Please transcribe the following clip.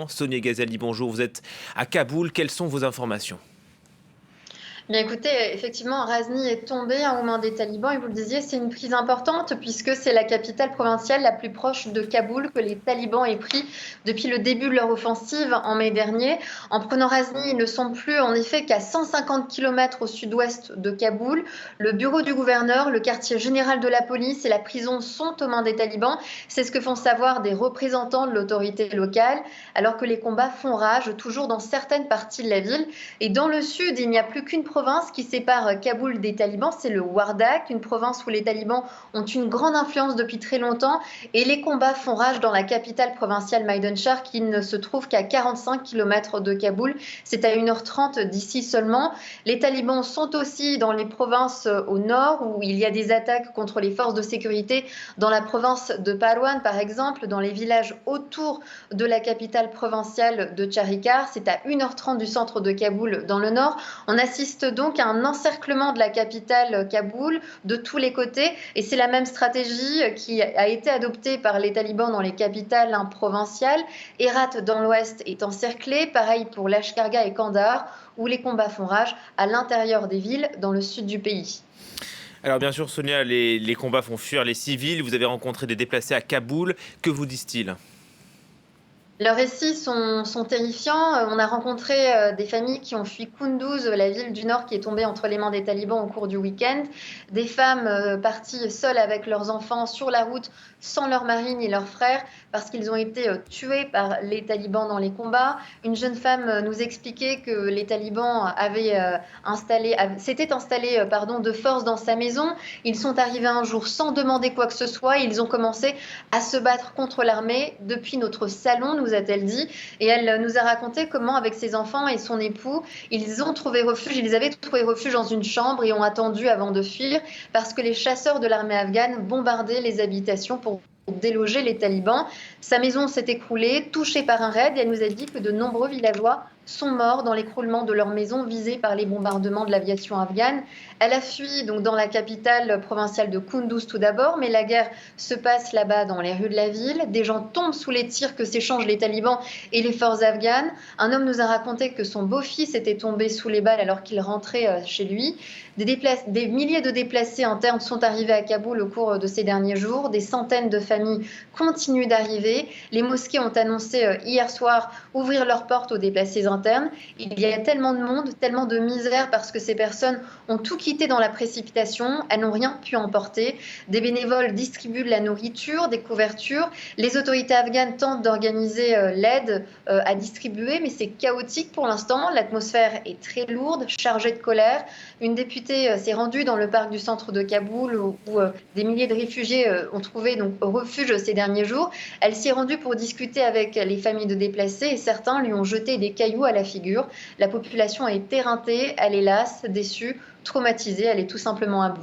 Sonia Ghazali, bonjour, vous êtes à Kaboul, quelles sont vos informations? Bien écoutez, effectivement, Razni est tombé aux mains des talibans et vous le disiez, c'est une prise importante puisque c'est la capitale provinciale la plus proche de Kaboul que les talibans aient pris depuis le début de leur offensive en mai dernier. En prenant Razni, ils ne sont plus en effet qu'à 150 km au sud-ouest de Kaboul. Le bureau du gouverneur, le quartier général de la police et la prison sont aux mains des talibans. C'est ce que font savoir des représentants de l'autorité locale, alors que les combats font rage toujours dans certaines parties de la ville. Et dans le sud, il n'y a plus qu'une province qui sépare Kaboul des talibans, c'est le Wardak, une province où les talibans ont une grande influence depuis très longtemps. Et les combats font rage dans la capitale provinciale Maidanchar, qui ne se trouve qu'à 45 km de Kaboul. C'est à 1h30 d'ici seulement. Les talibans sont aussi dans les provinces au nord, où il y a des attaques contre les forces de sécurité, dans la province de Parwan, par exemple, dans les villages autour de la capitale provinciale de Charikar. C'est à 1h30 du centre de Kaboul, dans le nord. On assiste donc à un encerclement de la capitale Kaboul de tous les côtés et c'est la même stratégie qui a été adoptée par les talibans dans les capitales provinciales. Herat dans l'ouest est encerclé, pareil pour Lashkargah et Kandahar où les combats font rage à l'intérieur des villes dans le sud du pays. Alors bien sûr Sonia, les combats font fuir les civils, vous avez rencontré des déplacés à Kaboul, que vous disent-ils? Leurs récits sont terrifiants. On a rencontré des familles qui ont fui Kunduz, la ville du nord qui est tombée entre les mains des talibans au cours du week-end. Des femmes parties seules avec leurs enfants sur la route, sans leur mari ni leurs frères, parce qu'ils ont été tués par les talibans dans les combats. Une jeune femme nous expliquait que les talibans s'étaient installés de force dans sa maison. Ils sont arrivés un jour sans demander quoi que ce soit. Ils ont commencé à se battre contre l'armée depuis notre salon, nous a-t-elle dit. Et elle nous a raconté comment, avec ses enfants et son époux, ils avaient trouvé refuge dans une chambre et ont attendu avant de fuir parce que les chasseurs de l'armée afghane bombardaient les habitations pour déloger les talibans. Sa maison s'est écroulée, touchée par un raid, et elle nous a dit que de nombreux villageois sont morts dans l'écroulement de leur maison visée par les bombardements de l'aviation afghane. Elle a fui donc dans la capitale provinciale de Kunduz tout d'abord, mais la guerre se passe là-bas dans les rues de la ville. Des gens tombent sous les tirs que s'échangent les talibans et les forces afghanes. Un homme nous a raconté que son beau-fils était tombé sous les balles alors qu'il rentrait chez lui. Des milliers de déplacés internes sont arrivés à Kaboul au cours de ces derniers jours. Des centaines de familles continuent d'arriver. Les mosquées ont annoncé hier soir ouvrir leurs portes aux déplacés internes. Il y a tellement de monde, tellement de misère parce que ces personnes ont tout quitté dans la précipitation. Elles n'ont rien pu emporter. Des bénévoles distribuent de la nourriture, des couvertures. Les autorités afghanes tentent d'organiser l'aide à distribuer, mais c'est chaotique pour l'instant. L'atmosphère est très lourde, chargée de colère. Une députée s'est rendue dans le parc du centre de Kaboul où des milliers de réfugiés ont trouvé donc refuge ces derniers jours. Elle s'y est rendue pour discuter avec les familles de déplacés et certains lui ont jeté des cailloux à la figure. La population est éreintée, elle est lasse, déçue, traumatisée, elle est tout simplement à bout.